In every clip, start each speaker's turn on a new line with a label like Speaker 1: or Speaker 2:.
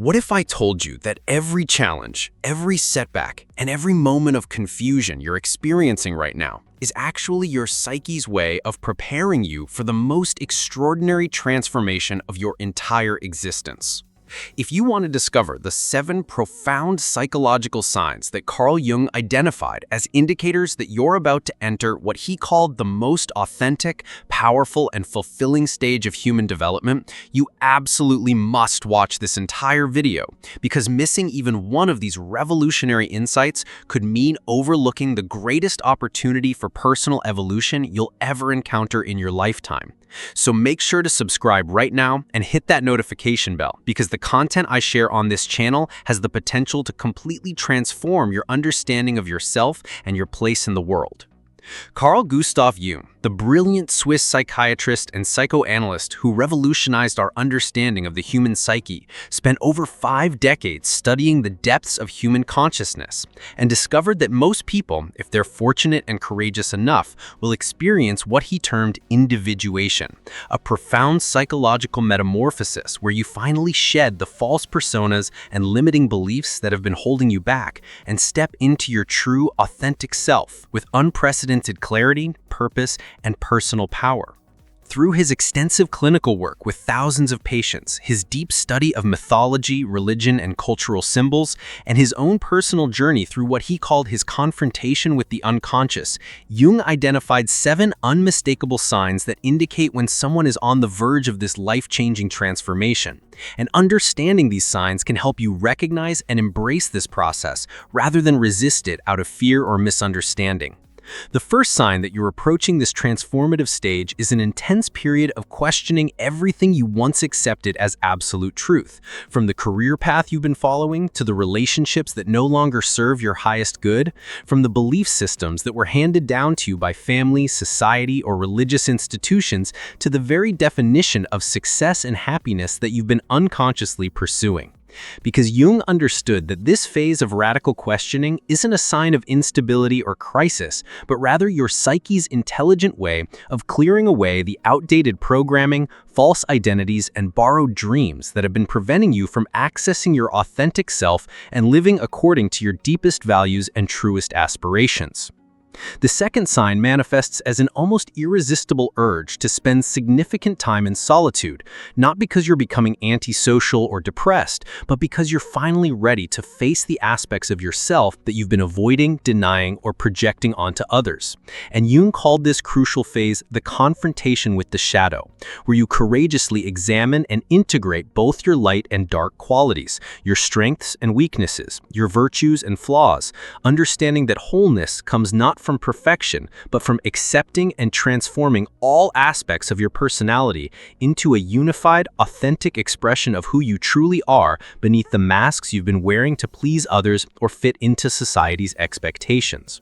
Speaker 1: What if I told you that every challenge, every setback, and every moment of confusion you're experiencing right now is actually your psyche's way of preparing you for the most extraordinary transformation of your entire existence? If you want to discover the 7 profound psychological signs that Carl Jung identified as indicators that you're about to enter what he called the most authentic, powerful, and fulfilling stage of human development, you absolutely must watch this entire video, because missing even one of these revolutionary insights could mean overlooking the greatest opportunity for personal evolution you'll ever encounter in your lifetime. So make sure to subscribe right now and hit that notification bell, because the content I share on this channel has the potential to completely transform your understanding of yourself and your place in the world. Carl Gustav Jung, the brilliant Swiss psychiatrist and psychoanalyst who revolutionized our understanding of the human psyche, spent over 5 decades studying the depths of human consciousness and discovered that most people, if they're fortunate and courageous enough, will experience what he termed individuation, a profound psychological metamorphosis where you finally shed the false personas and limiting beliefs that have been holding you back and step into your true, authentic self with unprecedented clarity, purpose, and personal power. Through his extensive clinical work with thousands of patients, his deep study of mythology, religion, and cultural symbols, and his own personal journey through what he called his confrontation with the unconscious, Jung identified 7 unmistakable signs that indicate when someone is on the verge of this life-changing transformation. And understanding these signs can help you recognize and embrace this process rather than resist it out of fear or misunderstanding. The first sign that you're approaching this transformative stage is an intense period of questioning everything you once accepted as absolute truth, from the career path you've been following to the relationships that no longer serve your highest good, from the belief systems that were handed down to you by family, society, or religious institutions to the very definition of success and happiness that you've been unconsciously pursuing. Because Jung understood that this phase of radical questioning isn't a sign of instability or crisis, but rather your psyche's intelligent way of clearing away the outdated programming, false identities, and borrowed dreams that have been preventing you from accessing your authentic self and living according to your deepest values and truest aspirations. The second sign manifests as an almost irresistible urge to spend significant time in solitude, not because you're becoming antisocial or depressed, but because you're finally ready to face the aspects of yourself that you've been avoiding, denying, or projecting onto others. And Jung called this crucial phase the confrontation with the shadow, where you courageously examine and integrate both your light and dark qualities, your strengths and weaknesses, your virtues and flaws, understanding that wholeness comes not from perfection, but from accepting and transforming all aspects of your personality into a unified, authentic expression of who you truly are beneath the masks you've been wearing to please others or fit into society's expectations.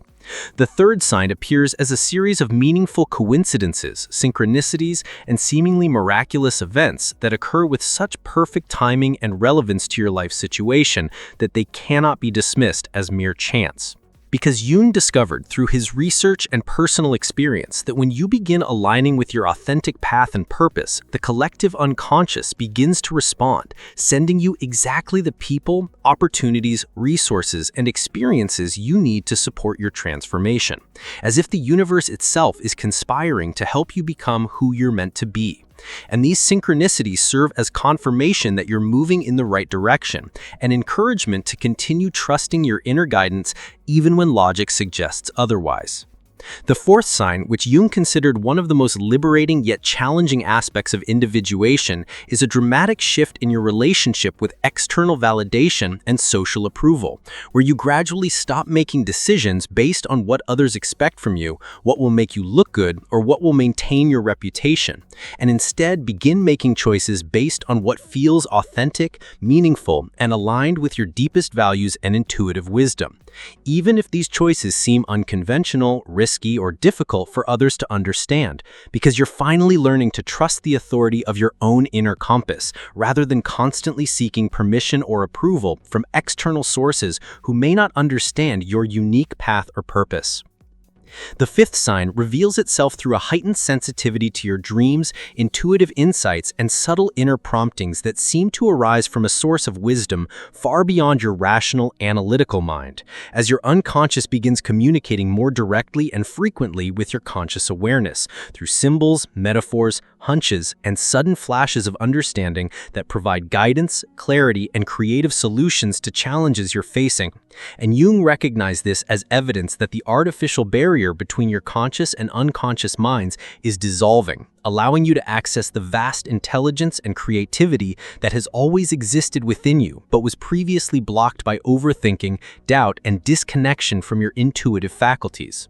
Speaker 1: The third sign appears as a series of meaningful coincidences, synchronicities, and seemingly miraculous events that occur with such perfect timing and relevance to your life situation that they cannot be dismissed as mere chance. Because Jung discovered through his research and personal experience that when you begin aligning with your authentic path and purpose, the collective unconscious begins to respond, sending you exactly the people, opportunities, resources, and experiences you need to support your transformation, as if the universe itself is conspiring to help you become who you're meant to be. And these synchronicities serve as confirmation that you're moving in the right direction, and encouragement to continue trusting your inner guidance even when logic suggests otherwise. The fourth sign, which Jung considered one of the most liberating yet challenging aspects of individuation, is a dramatic shift in your relationship with external validation and social approval, where you gradually stop making decisions based on what others expect from you, what will make you look good, or what will maintain your reputation, and instead begin making choices based on what feels authentic, meaningful, and aligned with your deepest values and intuitive wisdom, even if these choices seem unconventional, risky, or difficult for others to understand, because you're finally learning to trust the authority of your own inner compass, rather than constantly seeking permission or approval from external sources who may not understand your unique path or purpose. The fifth sign reveals itself through a heightened sensitivity to your dreams, intuitive insights, and subtle inner promptings that seem to arise from a source of wisdom far beyond your rational, analytical mind, as your unconscious begins communicating more directly and frequently with your conscious awareness, through symbols, metaphors, hunches, and sudden flashes of understanding that provide guidance, clarity, and creative solutions to challenges you're facing. And Jung recognized this as evidence that the artificial barrier between your conscious and unconscious minds is dissolving, allowing you to access the vast intelligence and creativity that has always existed within you, but was previously blocked by overthinking, doubt, and disconnection from your intuitive faculties.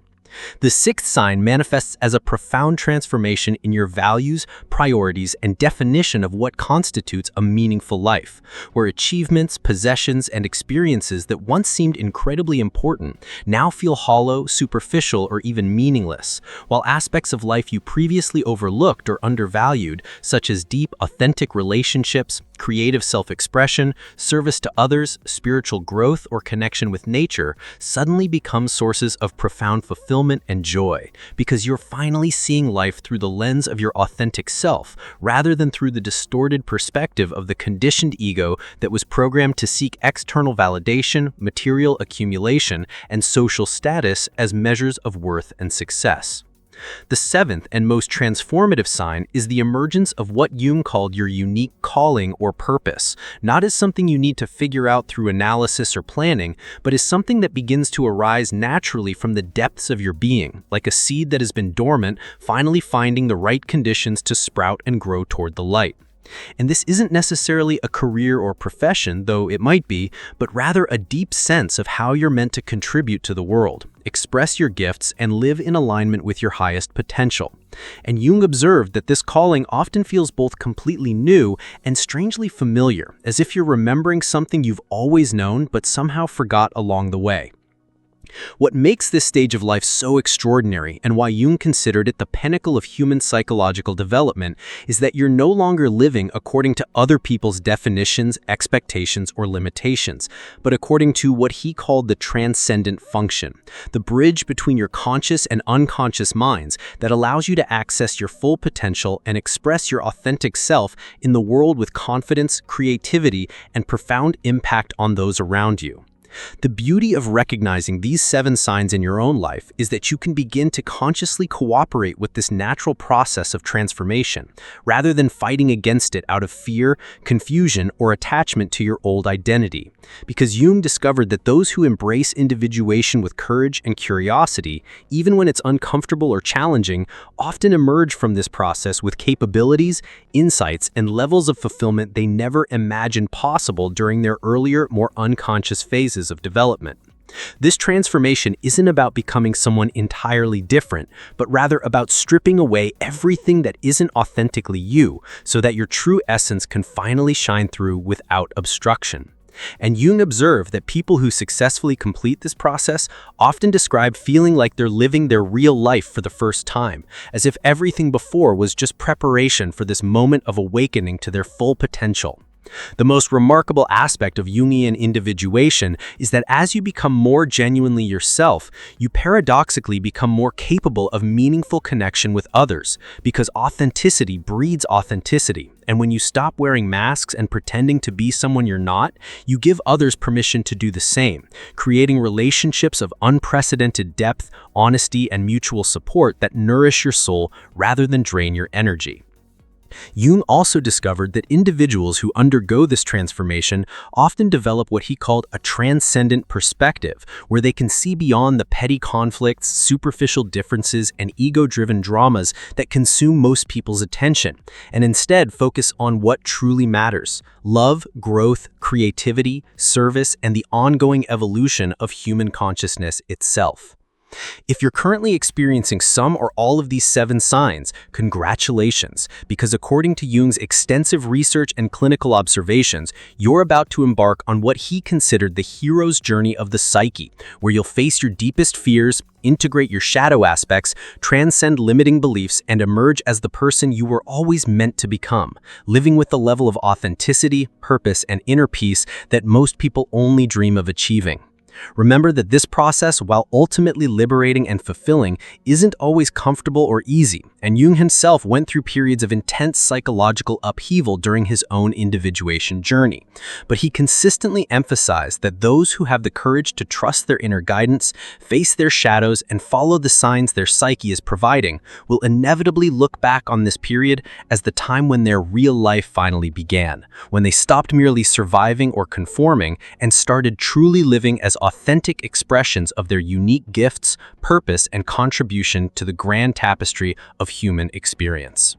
Speaker 1: The sixth sign manifests as a profound transformation in your values, priorities, and definition of what constitutes a meaningful life, where achievements, possessions, and experiences that once seemed incredibly important now feel hollow, superficial, or even meaningless, while aspects of life you previously overlooked or undervalued, such as deep, authentic relationships, creative self-expression, service to others, spiritual growth, or connection with nature, suddenly become sources of profound fulfillment and joy, because you're finally seeing life through the lens of your authentic self, rather than through the distorted perspective of the conditioned ego that was programmed to seek external validation, material accumulation, and social status as measures of worth and success. The seventh and most transformative sign is the emergence of what Jung called your unique calling or purpose, not as something you need to figure out through analysis or planning, but as something that begins to arise naturally from the depths of your being, like a seed that has been dormant, finally finding the right conditions to sprout and grow toward the light. And this isn't necessarily a career or profession, though it might be, but rather a deep sense of how you're meant to contribute to the world, express your gifts, and live in alignment with your highest potential. And Jung observed that this calling often feels both completely new and strangely familiar, as if you're remembering something you've always known but somehow forgot along the way. What makes this stage of life so extraordinary, and why Jung considered it the pinnacle of human psychological development, is that you're no longer living according to other people's definitions, expectations, or limitations, but according to what he called the transcendent function, the bridge between your conscious and unconscious minds that allows you to access your full potential and express your authentic self in the world with confidence, creativity, and profound impact on those around you. The beauty of recognizing these 7 signs in your own life is that you can begin to consciously cooperate with this natural process of transformation, rather than fighting against it out of fear, confusion, or attachment to your old identity. Because Jung discovered that those who embrace individuation with courage and curiosity, even when it's uncomfortable or challenging, often emerge from this process with capabilities, insights, and levels of fulfillment they never imagined possible during their earlier, more unconscious phases of development. This transformation isn't about becoming someone entirely different, but rather about stripping away everything that isn't authentically you, so that your true essence can finally shine through without obstruction. And Jung observed that people who successfully complete this process often describe feeling like they're living their real life for the first time, as if everything before was just preparation for this moment of awakening to their full potential. The most remarkable aspect of Jungian individuation is that as you become more genuinely yourself, you paradoxically become more capable of meaningful connection with others, because authenticity breeds authenticity. And when you stop wearing masks and pretending to be someone you're not, you give others permission to do the same, creating relationships of unprecedented depth, honesty, and mutual support that nourish your soul rather than drain your energy. Jung also discovered that individuals who undergo this transformation often develop what he called a transcendent perspective, where they can see beyond the petty conflicts, superficial differences, and ego-driven dramas that consume most people's attention, and instead focus on what truly matters: love, growth, creativity, service, and the ongoing evolution of human consciousness itself. If you're currently experiencing some or all of these 7 signs, congratulations, because according to Jung's extensive research and clinical observations, you're about to embark on what he considered the hero's journey of the psyche, where you'll face your deepest fears, integrate your shadow aspects, transcend limiting beliefs, and emerge as the person you were always meant to become, living with the level of authenticity, purpose, and inner peace that most people only dream of achieving. Remember that this process, while ultimately liberating and fulfilling, isn't always comfortable or easy, and Jung himself went through periods of intense psychological upheaval during his own individuation journey. But he consistently emphasized that those who have the courage to trust their inner guidance, face their shadows, and follow the signs their psyche is providing will inevitably look back on this period as the time when their real life finally began, when they stopped merely surviving or conforming and started truly living as authentic expressions of their unique gifts, purpose, and contribution to the grand tapestry of human experience.